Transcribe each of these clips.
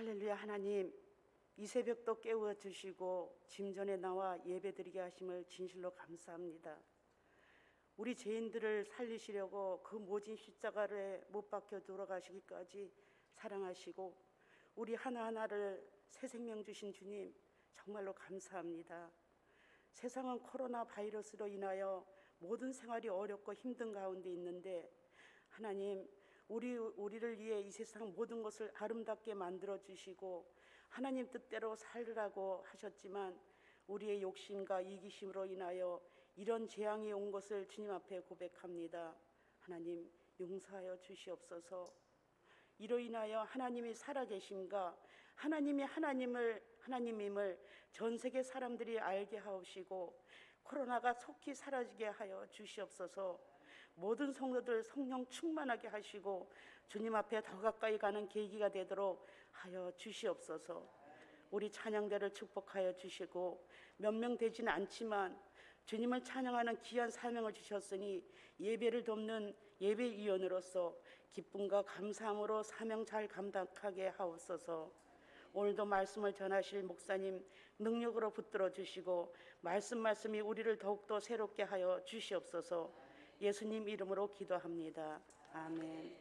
할렐루야. 하나님, 이 새벽도 깨워 주시고 짐전에 나와 예배드리게 하심을 진실로 감사합니다. 우리 죄인들을 살리시려고 그 모진 십자가에 못 박혀 돌아가시기까지 사랑하시고 우리 하나하나를 새 생명 주신 주님, 정말로 감사합니다. 세상은 코로나 바이러스로 인하여 모든 생활이 어렵고 힘든 가운데 있는데, 하나님, 우리를 위해 이 세상 모든 것을 아름답게 만들어 주시고 하나님 뜻대로 살으라고 하셨지만 우리의 욕심과 이기심으로 인하여 이런 재앙이 온 것을 주님 앞에 고백합니다. 하나님, 용서하여 주시옵소서. 이로 인하여 하나님이 살아계심과 하나님이 하나님임을 전 세계 사람들이 알게 하옵시고 코로나가 속히 사라지게 하여 주시옵소서. 모든 성도들 성령 충만하게 하시고 주님 앞에 더 가까이 가는 계기가 되도록 하여 주시옵소서. 우리 찬양대를 축복하여 주시고 몇 명 되지는 않지만 주님을 찬양하는 귀한 사명을 주셨으니 예배를 돕는 예배위원으로서 기쁨과 감사함으로 사명 잘 감당하게 하옵소서. 오늘도 말씀을 전하실 목사님 능력으로 붙들어 주시고 말씀이 우리를 더욱더 새롭게 하여 주시옵소서. 예수님 이름으로 기도합니다. 아멘.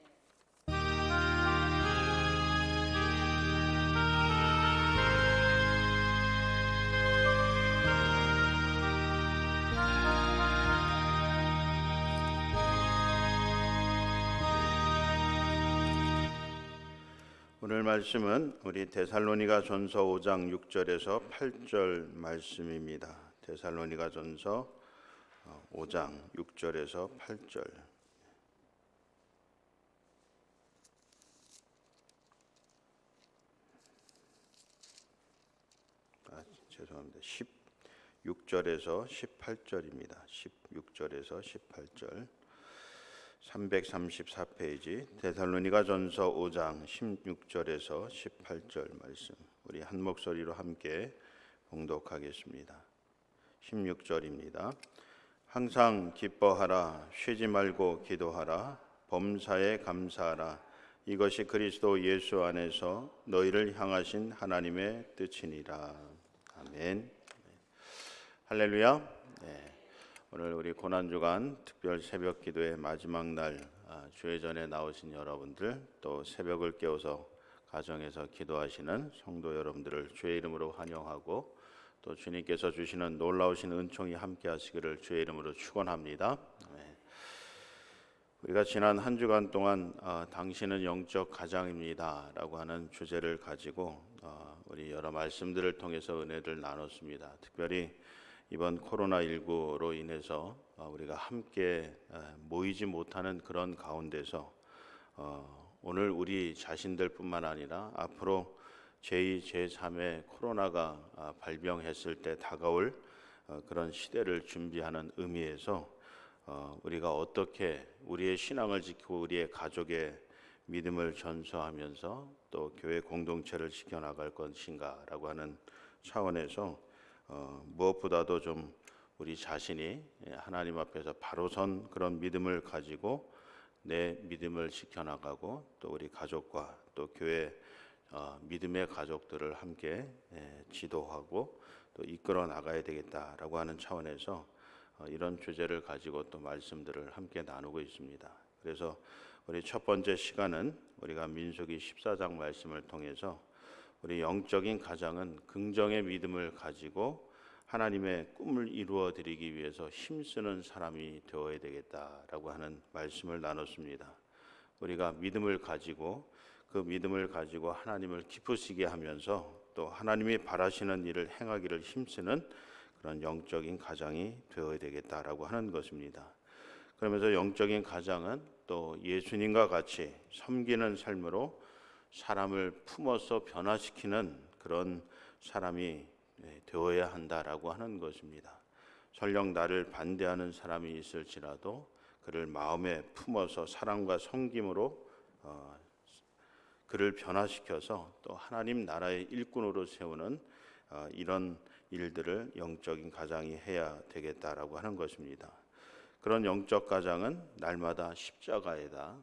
오늘 말씀은 우리 데살로니가전서 5장 6절에서 8절 말씀입니다. 데살로니가전서 5장 6절에서 8절. 죄송합니다. 16절에서 18절입니다. 16절에서 18절. 334페이지 데살로니가전서 5장 16절에서 18절 말씀, 우리 한 목소리로 함께 봉독하겠습니다. 16절입니다. 항상 기뻐하라, 쉬지 말고 기도하라, 범사에 감사하라. 이것이 그리스도 예수 안에서 너희를 향하신 하나님의 뜻이니라. 아멘. 할렐루야. 오늘 우리 고난주간 특별 새벽 기도의 마지막 날, 주회전에 나오신 여러분들, 또 새벽을 깨워서 가정에서 기도하시는 성도 여러분들을 주의 이름으로 환영하고, 또 주님께서 주시는 놀라우신 은총이 함께 하시기를 주의 이름으로 축원합니다. 우리가 지난 한 주간 동안 당신은 영적 가장입니다 라고 하는 주제를 가지고 우리 여러 말씀들을 통해서 은혜를 나눴습니다. 특별히 이번 코로나19로 인해서 우리가 함께 모이지 못하는 그런 가운데서 오늘 우리 자신들뿐만 아니라 앞으로 제2, 제3의 코로나가 발병했을 때 다가올 그런 시대를 준비하는 의미에서 우리가 어떻게 우리의 신앙을 지키고 우리의 가족의 믿음을 전수하면서 또 교회 공동체를 지켜나갈 것인가라고 하는 차원에서 무엇보다도 좀 우리 자신이 하나님 앞에서 바로 선 그런 믿음을 가지고 내 믿음을 지켜나가고 또 우리 가족과 또 교회 믿음의 가족들을 함께 지도하고 또 이끌어 나가야 되겠다라고 하는 차원에서 이런 주제를 가지고 또 말씀들을 함께 나누고 있습니다. 그래서 우리 첫 번째 시간은 우리가 민수기 14장 말씀을 통해서 우리 영적인 가장은 긍정의 믿음을 가지고 하나님의 꿈을 이루어 드리기 위해서 힘쓰는 사람이 되어야 되겠다라고 하는 말씀을 나눴습니다. 우리가 믿음을 가지고 그 믿음을 가지고 하나님을 기쁘시게 하면서 또 하나님이 바라시는 일을 행하기를 힘쓰는 그런 영적인 가장이 되어야 되겠다라고 하는 것입니다. 그러면서 영적인 가장은 또 예수님과 같이 섬기는 삶으로 사람을 품어서 변화시키는 그런 사람이 되어야 한다라고 하는 것입니다. 설령 나를 반대하는 사람이 있을지라도 그를 마음에 품어서 사랑과 섬김으로 그를 변화시켜서 또 하나님 나라의 일꾼으로 세우는 이런 일들을 영적인 가장이 해야 되겠다라고 하는 것입니다. 그런 영적 가장은 날마다 십자가에다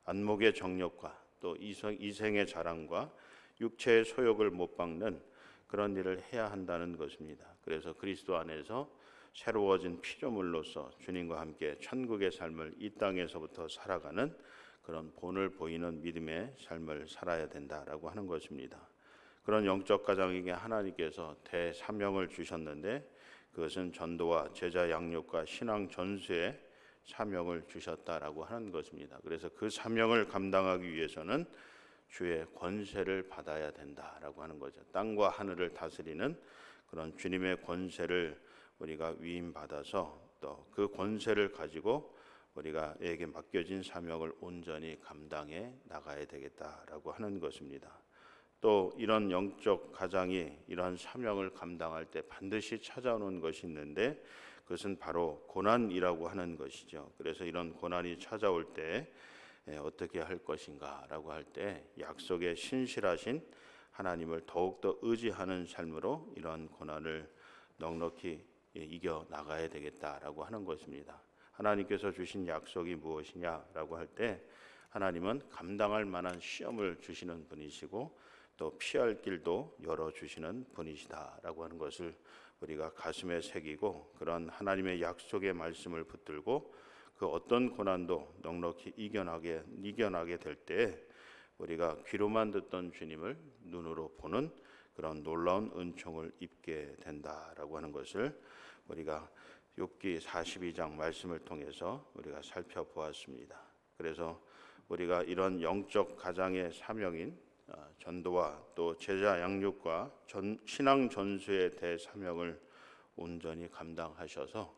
안목의 정욕과 또 이생의 자랑과 육체의 소욕을 못 박는 그런 일을 해야 한다는 것입니다. 그래서 그리스도 안에서 새로워진 피조물로서 주님과 함께 천국의 삶을 이 땅에서부터 살아가는 그런 본을 보이는 믿음의 삶을 살아야 된다라고 하는 것입니다. 그런 영적 가정에게 하나님께서 대사명을 주셨는데 그것은 전도와 제자 양육과 신앙 전수의 사명을 주셨다라고 하는 것입니다. 그래서 그 사명을 감당하기 위해서는 주의 권세를 받아야 된다라고 하는 거죠. 땅과 하늘을 다스리는 그런 주님의 권세를 우리가 위임받아서 또 그 권세를 가지고 우리가에게 맡겨진 사명을 온전히 감당해 나가야 되겠다라고 하는 것입니다. 또 이런 영적 가장이 이러한 사명을 감당할 때 반드시 찾아오는 것이 있는데 그것은 바로 고난이라고 하는 것이죠. 그래서 이런 고난이 찾아올 때 어떻게 할 것인가라고 할 때 약속에 신실하신 하나님을 더욱더 의지하는 삶으로 이러한 고난을 넉넉히 이겨 나가야 되겠다라고 하는 것입니다. 하나님께서 주신 약속이 무엇이냐라고 할 때 하나님은 감당할 만한 시험을 주시는 분이시고 또 피할 길도 열어주시는 분이시다라고 하는 것을 우리가 가슴에 새기고 그런 하나님의 약속의 말씀을 붙들고 그 어떤 고난도 넉넉히 이겨나게 될 때 우리가 귀로만 듣던 주님을 눈으로 보는 그런 놀라운 은총을 입게 된다라고 하는 것을 우리가 욥기 42장 말씀을 통해서 우리가 살펴보았습니다. 그래서 우리가 이런 영적 가장의 사명인 전도와 또 제자 양육과 신앙 전수의 대사명을 온전히 감당하셔서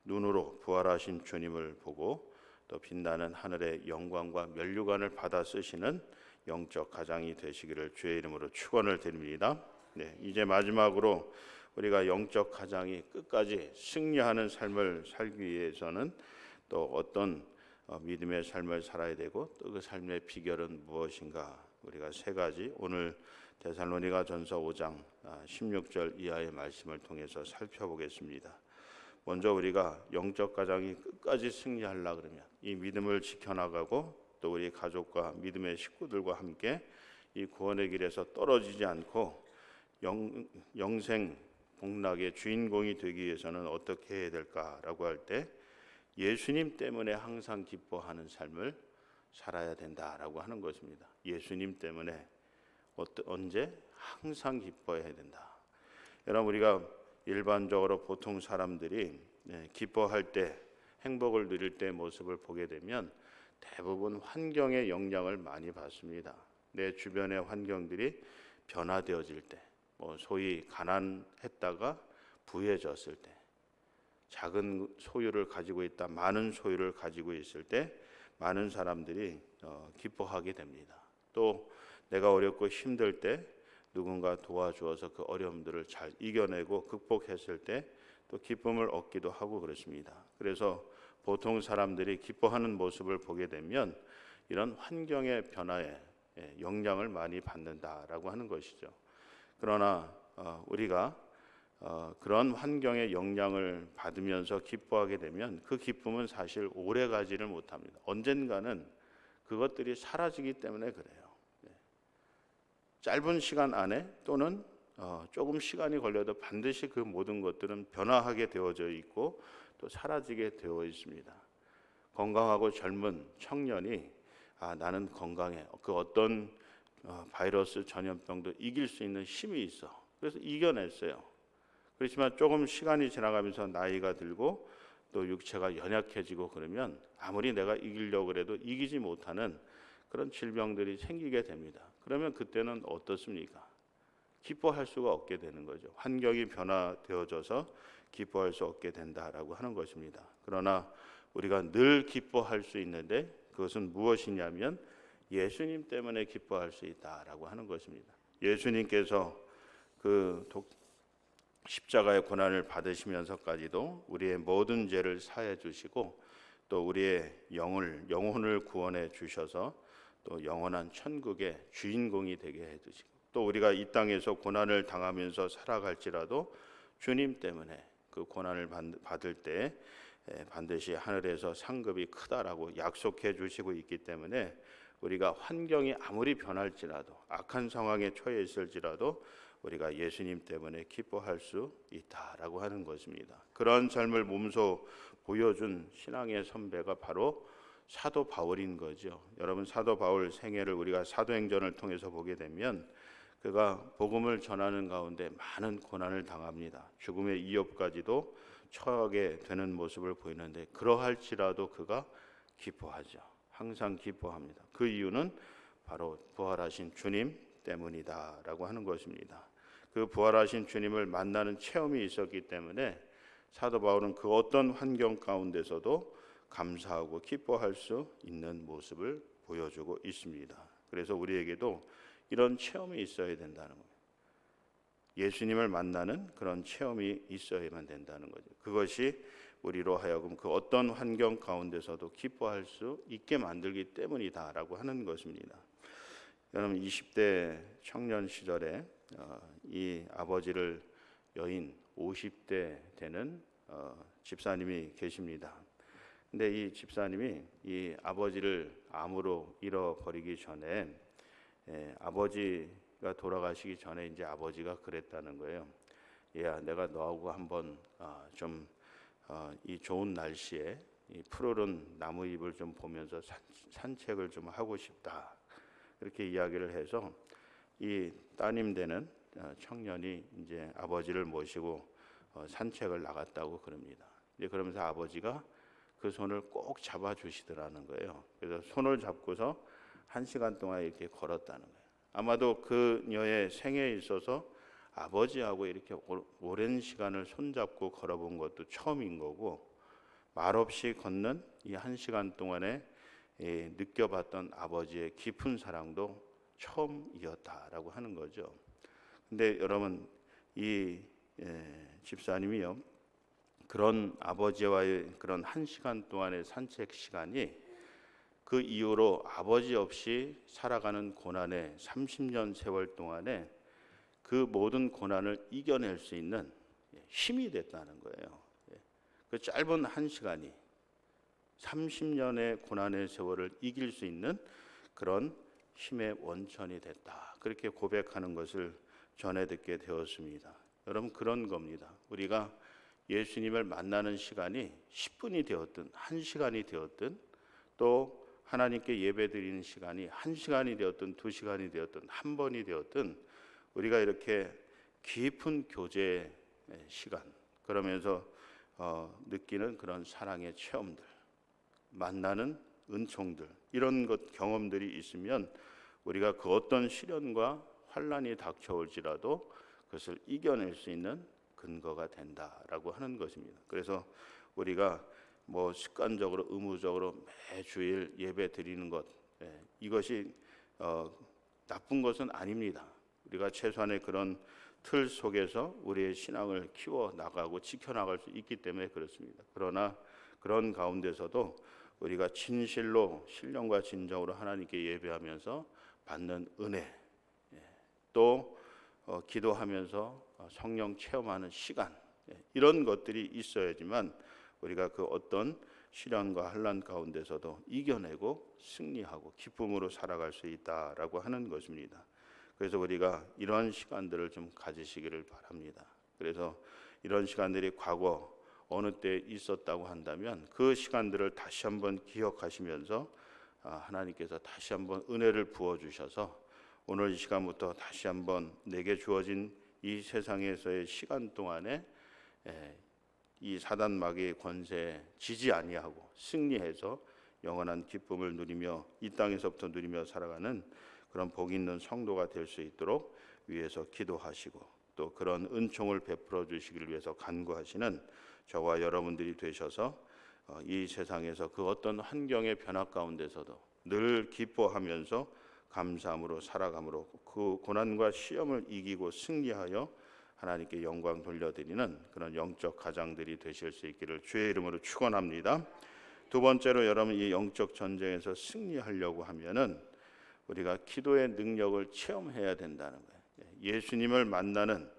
눈으로 부활하신 주님을 보고 또 빛나는 하늘의 영광과 면류관을 받아 쓰시는 영적 가장이 되시기를 주의 이름으로 축원을 드립니다. 네, 이제 마지막으로 우리가 영적 가장이 끝까지 승리하는 삶을 살기 위해서는 또 어떤 믿음의 삶을 살아야 되고 또 그 삶의 비결은 무엇인가? 우리가 세 가지 오늘 데살로니가전서 5장 16절 이하의 말씀을 통해서 살펴보겠습니다. 먼저 우리가 영적 가장이 끝까지 승리하려 그러면 이 믿음을 지켜나가고 또 우리 가족과 믿음의 식구들과 함께 이 구원의 길에서 떨어지지 않고 영생 복락의 주인공이 되기 위해서는 어떻게 해야 될까라고 할 때 예수님 때문에 항상 기뻐하는 삶을 살아야 된다라고 하는 것입니다. 예수님 때문에 언제 항상 기뻐해야 된다. 여러분 우리가 일반적으로 보통 사람들이 기뻐할 때 행복을 누릴 때 모습을 보게 되면 대부분 환경의 영향을 많이 받습니다. 내 주변의 환경들이 변화되어질 때, 소위 가난했다가 부해졌을 때, 작은 소유를 가지고 있다 많은 소유를 가지고 있을 때 많은 사람들이 기뻐하게 됩니다. 또 내가 어렵고 힘들 때 누군가 도와주어서 그 어려움들을 잘 이겨내고 극복했을 때 또 기쁨을 얻기도 하고 그렇습니다. 그래서 보통 사람들이 기뻐하는 모습을 보게 되면 이런 환경의 변화에 영향을 많이 받는다라고 하는 것이죠. 그러나 우리가 그런 환경의 영향을 받으면서 기뻐하게 되면 그 기쁨은 사실 오래 가지를 못합니다. 언젠가는 그것들이 사라지기 때문에 그래요. 짧은 시간 안에 또는 조금 시간이 걸려도 반드시 그 모든 것들은 변화하게 되어져 있고 또 사라지게 되어 있습니다. 건강하고 젊은 청년이 나는 건강해. 그 어떤 바이러스 전염병도 이길 수 있는 힘이 있어. 그래서 이겨냈어요. 그렇지만 조금 시간이 지나가면서 나이가 들고 또 육체가 연약해지고 그러면 아무리 내가 이기려고 해도 이기지 못하는 그런 질병들이 생기게 됩니다. 그러면 그때는 어떻습니까? 기뻐할 수가 없게 되는 거죠. 환경이 변화되어져서 기뻐할 수 없게 된다라고 하는 것입니다. 그러나 우리가 늘 기뻐할 수 있는데 그것은 무엇이냐면 예수님 때문에 기뻐할 수 있다라고 하는 것입니다. 예수님께서 그 십자가의 고난을 받으시면서까지도 우리의 모든 죄를 사해 주시고 또 우리의 영혼을 구원해 주셔서 또 영원한 천국의 주인공이 되게 해 주시고 또 우리가 이 땅에서 고난을 당하면서 살아갈지라도 주님 때문에 그 고난을 받을 때 반드시 하늘에서 상급이 크다라고 약속해 주시고 있기 때문에 우리가 환경이 아무리 변할지라도 악한 상황에 처해 있을지라도 우리가 예수님 때문에 기뻐할 수 있다라고 하는 것입니다. 그런 삶을 몸소 보여준 신앙의 선배가 바로 사도 바울인 거죠. 여러분, 사도 바울 생애를 우리가 사도행전을 통해서 보게 되면 그가 복음을 전하는 가운데 많은 고난을 당합니다. 죽음의 위협까지도 처하게 되는 모습을 보이는데 그러할지라도 그가 기뻐하죠. 항상 기뻐합니다. 그 이유는 바로 부활하신 주님 때문이다라고 하는 것입니다. 그 부활하신 주님을 만나는 체험이 있었기 때문에 사도 바울은 그 어떤 환경 가운데서도 감사하고 기뻐할 수 있는 모습을 보여주고 있습니다. 그래서 우리에게도 이런 체험이 있어야 된다는 거예요. 예수님을 만나는 그런 체험이 있어야만 된다는 거죠. 그것이 우리로 하여금 그 어떤 환경 가운데서도 기뻐할 수 있게 만들기 때문이다라고 하는 것입니다. 여러분, 20대 청년 시절에 이 아버지를 여인 50대 되는 집사님이 계십니다. 근데 이 집사님이 이 아버지를 암으로 잃어버리기 전에 아버지가 돌아가시기 전에 이제 아버지가 그랬다는 거예요. 얘야, 내가 너하고 한번 이 좋은 날씨에 이 푸르른 나무잎을 좀 보면서 산책을 좀 하고 싶다. 그렇게 이야기를 해서 이 따님 되는 청년이 이제 아버지를 모시고 산책을 나갔다고 그럽니다. 이제 그러면서 아버지가 그 손을 꼭 잡아 주시더라는 거예요. 그래서 손을 잡고서 1시간 동안 이렇게 걸었다는 거예요. 아마도 그녀의 생애에 있어서 아버지하고 이렇게 오랜 시간을 손잡고 걸어본 것도 처음인 거고, 말없이 걷는 이 1시간 동안에 느껴봤던 아버지의 깊은 사랑도 처음이었다라고 하는 거죠. 근데 여러분, 이 집사님이요, 그런 아버지와의 그런 1시간 동안의 산책 시간이 그 이후로 아버지 없이 살아가는 고난의 30년 세월 동안에 그 모든 고난을 이겨낼 수 있는 힘이 됐다는 거예요. 그 짧은 1시간이 30년의 고난의 세월을 이길 수 있는 그런 힘의 원천이 됐다. 그렇게 고백하는 것을 전해 듣게 되었습니다. 여러분, 그런 겁니다. 우리가 예수님을 만나는 시간이 10분이 되었든 1시간이 되었든 또 하나님께 예배드리는 시간이 1시간이 되었든 2시간이 되었든 한 번이 되었든 우리가 이렇게 깊은 교제의 시간, 그러면서 느끼는 그런 사랑의 체험들, 만나는 은총들, 이런 것 경험들이 있으면 우리가 그 어떤 시련과 환난이 닥쳐올지라도 그것을 이겨낼 수 있는 근거가 된다라고 하는 것입니다. 그래서 우리가 뭐 습관적으로 의무적으로 매주일 예배 드리는 것, 이것이 나쁜 것은 아닙니다. 우리가 최소한의 그런 틀 속에서 우리의 신앙을 키워 나가고 지켜 나갈 수 있기 때문에 그렇습니다. 그러나 그런 가운데서도 우리가 진실로 신령과 진정으로 하나님께 예배하면서 받는 은혜, 또 기도하면서 성령 체험하는 시간, 이런 것들이 있어야지만 우리가 그 어떤 시련과 환난 가운데서도 이겨내고 승리하고 기쁨으로 살아갈 수 있다라고 하는 것입니다. 그래서 우리가 이런 시간들을 좀 가지시기를 바랍니다. 그래서 이런 시간들이 과거 어느 때 있었다고 한다면 그 시간들을 다시 한번 기억하시면서 하나님께서 다시 한번 은혜를 부어주셔서 오늘 이 시간부터 다시 한번 내게 주어진 이 세상에서의 시간 동안에 이 사단 마귀의 권세에 지지 아니하고 승리해서 영원한 기쁨을 누리며 이 땅에서부터 누리며 살아가는 그런 복 있는 성도가 될 수 있도록 위해서 기도하시고 또 그런 은총을 베풀어 주시기를 위해서 간구하시는 저와 여러분들이 되셔서 이 세상에서 그 어떤 환경의 변화 가운데서도 늘 기뻐하면서 감사함으로 살아감으로 그 고난과 시험을 이기고 승리하여 하나님께 영광 돌려드리는 그런 영적 가장들이 되실 수 있기를 주의 이름으로 축원합니다. 두 번째로 여러분, 이 영적 전쟁에서 승리하려고 하면은 우리가 기도의 능력을 체험해야 된다는 거예요. 예수님을 만나는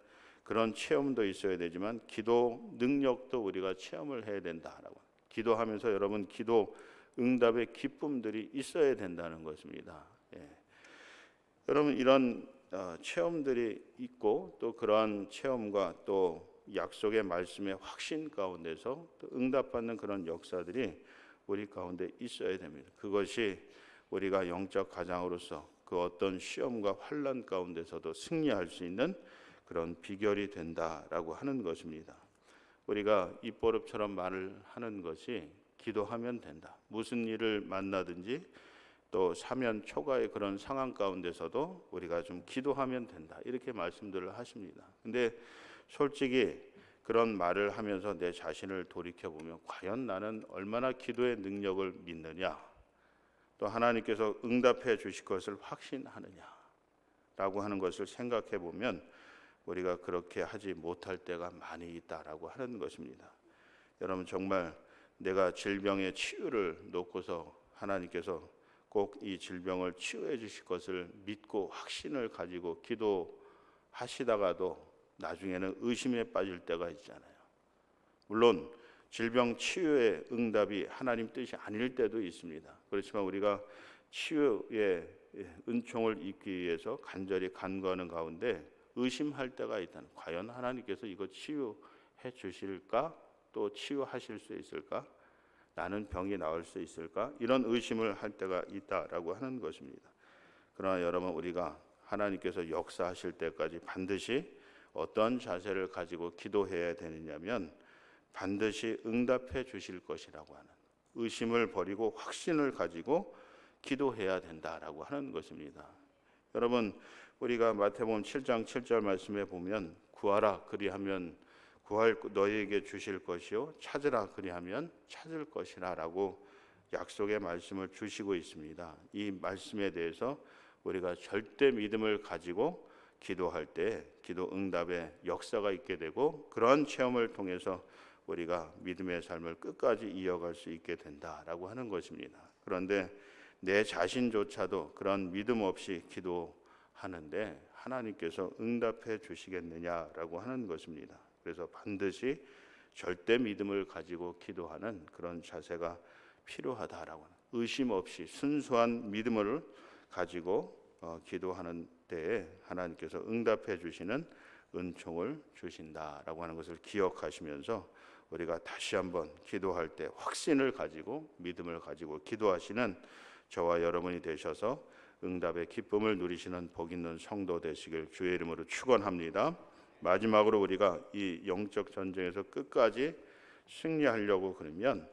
그런 체험도 있어야 되지만 기도 능력도 우리가 체험을 해야 된다라고. 기도하면서 여러분, 기도 응답의 기쁨들이 있어야 된다는 것입니다. 예. 여러분 이런 체험들이 있고 또 그러한 체험과 또 약속의 말씀의 확신 가운데서 또 응답받는 그런 역사들이 우리 가운데 있어야 됩니다. 그것이 우리가 영적 가장으로서 그 어떤 시험과 환난 가운데서도 승리할 수 있는 그런 비결이 된다라고 하는 것입니다. 우리가 입버릇처럼 말을 하는 것이 기도하면 된다. 무슨 일을 만나든지 또 사면 초가의 그런 상황 가운데서도 우리가 좀 기도하면 된다. 이렇게 말씀들을 하십니다. 근데 솔직히 그런 말을 하면서 내 자신을 돌이켜 보면 과연 나는 얼마나 기도의 능력을 믿느냐? 또 하나님께서 응답해 주실 것을 확신하느냐라고 하는 것을 생각해 보면 우리가 그렇게 하지 못할 때가 많이 있다라고 하는 것입니다. 여러분 정말 내가 질병의 치유를 놓고서 하나님께서 꼭 이 질병을 치유해 주실 것을 믿고 확신을 가지고 기도하시다가도 나중에는 의심에 빠질 때가 있잖아요. 물론 질병 치유의 응답이 하나님 뜻이 아닐 때도 있습니다. 그렇지만 우리가 치유의 은총을 입기 위해서 간절히 간구하는 가운데 의심할 때가 있다는, 과연 하나님께서 이거 치유해 주실까? 또 치유하실 수 있을까? 나는 병이 나을 수 있을까? 이런 의심을 할 때가 있다라고 하는 것입니다. 그러나 여러분 우리가 하나님께서 역사하실 때까지 반드시 어떤 자세를 가지고 기도해야 되느냐면 반드시 응답해 주실 것이라고 하는 의심을 버리고 확신을 가지고 기도해야 된다라고 하는 것입니다. 여러분 우리가 마태복음 7장 7절 말씀에 보면 구하라 그리하면 구할 너희에게 주실 것이요 찾으라 그리하면 찾을 것이라라고 약속의 말씀을 주시고 있습니다. 이 말씀에 대해서 우리가 절대 믿음을 가지고 기도할 때 기도 응답의 역사가 있게 되고 그러한 체험을 통해서 우리가 믿음의 삶을 끝까지 이어갈 수 있게 된다라고 하는 것입니다. 그런데 내 자신조차도 그런 믿음 없이 기도하는데 하나님께서 응답해 주시겠느냐라고 하는 것입니다. 그래서 반드시 절대 믿음을 가지고 기도하는 그런 자세가 필요하다라고 하는, 의심 없이 순수한 믿음을 가지고 기도하는 때에 하나님께서 응답해 주시는 은총을 주신다라고 하는 것을 기억하시면서 우리가 다시 한번 기도할 때 확신을 가지고 믿음을 가지고 기도하시는 저와 여러분이 되셔서 응답의 기쁨을 누리시는 복 있는 성도 되시길 주의 이름으로 축원합니다. 마지막으로 우리가 이 영적 전쟁에서 끝까지 승리하려고 그러면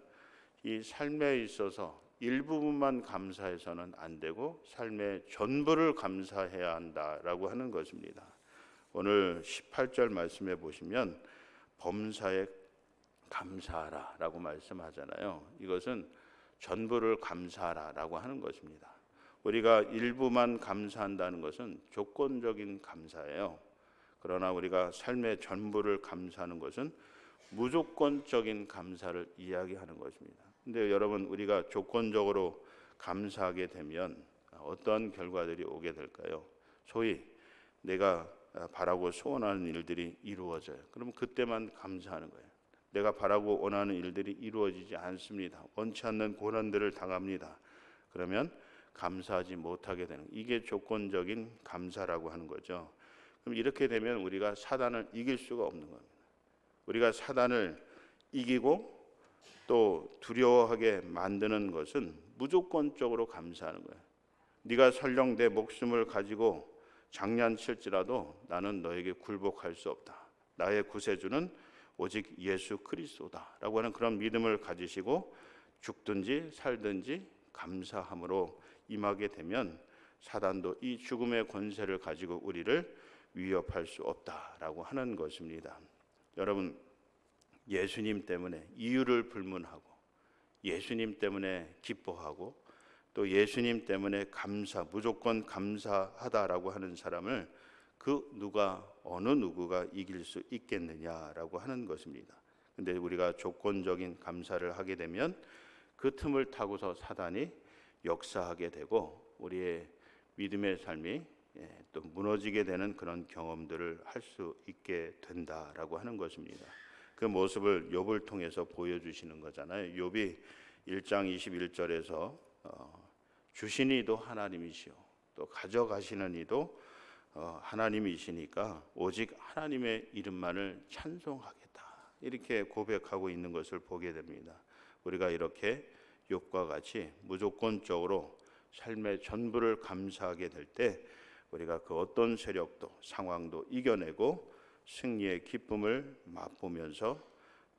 이 삶에 있어서 일부분만 감사해서는 안 되고 삶의 전부를 감사해야 한다라고 하는 것입니다. 오늘 18절 말씀에 보시면 범사에 감사하라라고 말씀하잖아요. 이것은 전부를 감사하라라고 하는 것입니다. 우리가 일부만 감사한다는 것은 조건적인 감사예요. 그러나 우리가 삶의 전부를 감사하는 것은 무조건적인 감사를 이야기하는 것입니다. 근데 여러분 우리가 조건적으로 감사하게 되면 어떤 결과들이 오게 될까요? 소위 내가 바라고 소원하는 일들이 이루어져요. 그러면 그때만 감사하는 거예요. 내가 바라고 원하는 일들이 이루어지지 않습니다. 원치 않는 고난들을 당합니다. 그러면 감사하지 못하게 되는, 이게 조건적인 감사라고 하는 거죠. 그럼 이렇게 되면 우리가 사단을 이길 수가 없는 겁니다. 우리가 사단을 이기고 또 두려워하게 만드는 것은 무조건적으로 감사하는 거예요. 네가 설령 내 목숨을 가지고 장난칠지라도 나는 너에게 굴복할 수 없다. 나의 구세주는 오직 예수 그리스도다라고 하는 그런 믿음을 가지시고 죽든지 살든지 감사함으로 임하게 되면 사단도 이 죽음의 권세를 가지고 우리를 위협할 수 없다라고 하는 것입니다. 여러분 예수님 때문에 이유를 불문하고 예수님 때문에 기뻐하고 또 예수님 때문에 무조건 감사하다라고 하는 사람을 그 어느 누구가 이길 수 있겠느냐라고 하는 것입니다. 근데 우리가 조건적인 감사를 하게 되면 그 틈을 타고서 사단이 역사하게 되고 우리의 믿음의 삶이 또 무너지게 되는 그런 경험들을 할 수 있게 된다라고 하는 것입니다. 그 모습을 욥을 통해서 보여주시는 거잖아요. 욥이 1장 21절에서 주신 이도 하나님이시오 또 가져가시는 이도 하나님이시니까 오직 하나님의 이름만을 찬송하겠다 이렇게 고백하고 있는 것을 보게 됩니다. 우리가 이렇게 욥과 같이 무조건적으로 삶의 전부를 감사하게 될 때 우리가 그 어떤 세력도 상황도 이겨내고 승리의 기쁨을 맛보면서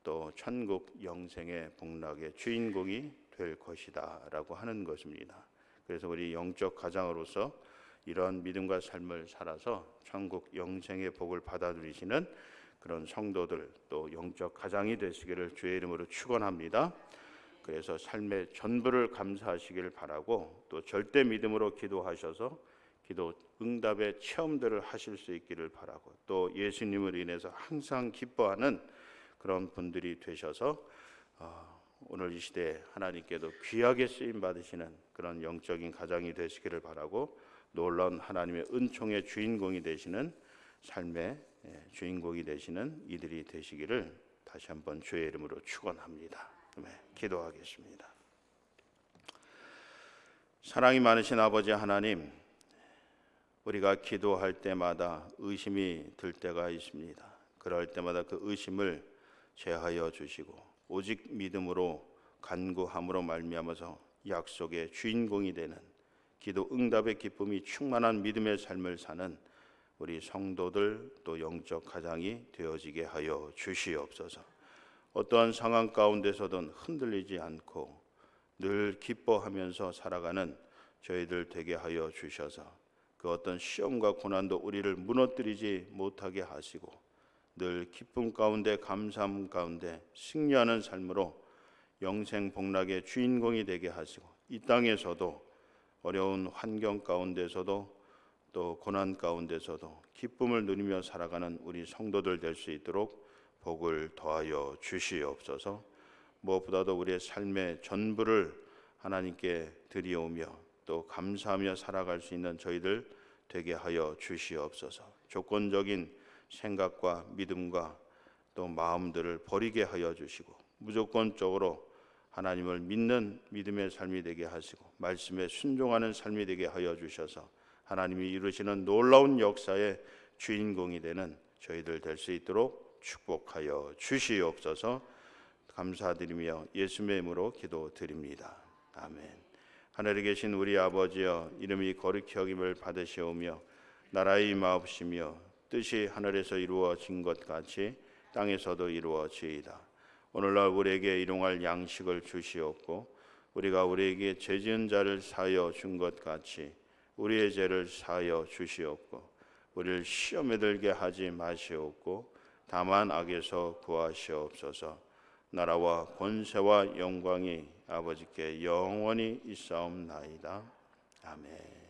또 천국 영생의 복락의 주인공이 될 것이다 라고 하는 것입니다. 그래서 우리 영적 가장으로서 이러한 믿음과 삶을 살아서 천국 영생의 복을 받아 누리시는 그런 성도들 또 영적 가장이 되시기를 주의 이름으로 축원합니다. 그래서 삶의 전부를 감사하시길 바라고 또 절대 믿음으로 기도하셔서 기도 응답의 체험들을 하실 수 있기를 바라고 또 예수님을 인해서 항상 기뻐하는 그런 분들이 되셔서 오늘 이 시대에 하나님께도 귀하게 쓰임 받으시는 그런 영적인 가장이 되시기를 바라고 놀라운 하나님의 은총의 주인공이 되시는 삶의 주인공이 되시는 이들이 되시기를 다시 한번 주의 이름으로 축원합니다. 기도하겠습니다. 사랑이 많으신 아버지 하나님, 우리가 기도할 때마다 의심이 들 때가 있습니다. 그럴 때마다 그 의심을 제하여 주시고 오직 믿음으로 간구함으로 말미암아서 약속의 주인공이 되는 기도 응답의 기쁨이 충만한 믿음의 삶을 사는 우리 성도들 또 영적 가장이 되어지게 하여 주시옵소서. 어떠한 상황 가운데서든 흔들리지 않고 늘 기뻐하면서 살아가는 저희들 되게 하여 주셔서 그 어떤 시험과 고난도 우리를 무너뜨리지 못하게 하시고 늘 기쁨 가운데 감사함 가운데 승리하는 삶으로 영생 복락의 주인공이 되게 하시고 이 땅에서도 어려운 환경 가운데서도 또 고난 가운데서도 기쁨을 누리며 살아가는 우리 성도들 될 수 있도록 복을 더하여 주시옵소서. 무엇보다도 우리의 삶의 전부를 하나님께 드리오며 또 감사하며 살아갈 수 있는 저희들 되게 하여 주시옵소서. 조건적인 생각과 믿음과 또 마음들을 버리게 하여 주시고 무조건적으로 하나님을 믿는 믿음의 삶이 되게 하시고 말씀에 순종하는 삶이 되게 하여 주셔서 하나님이 이루시는 놀라운 역사의 주인공이 되는 저희들 될 수 있도록 축복하여 주시옵소서. 감사드리며 예수님의 이름으로 기도드립니다. 아멘. 하늘에 계신 우리 아버지여, 이름이 거룩히 여김을 받으시오며 나라의 임하옵시며 뜻이 하늘에서 이루어진 것 같이 땅에서도 이루어지이다. 오늘날 우리에게 일용할 양식을 주시옵고 우리가 우리에게 죄 지은 자를 사하여 준 것 같이 우리의 죄를 사하여 주시옵고 우리를 시험에 들게 하지 마시옵고 다만 악에서 구하시옵소서. 나라와 권세와 영광이 아버지께 영원히 있사옵나이다. 아멘.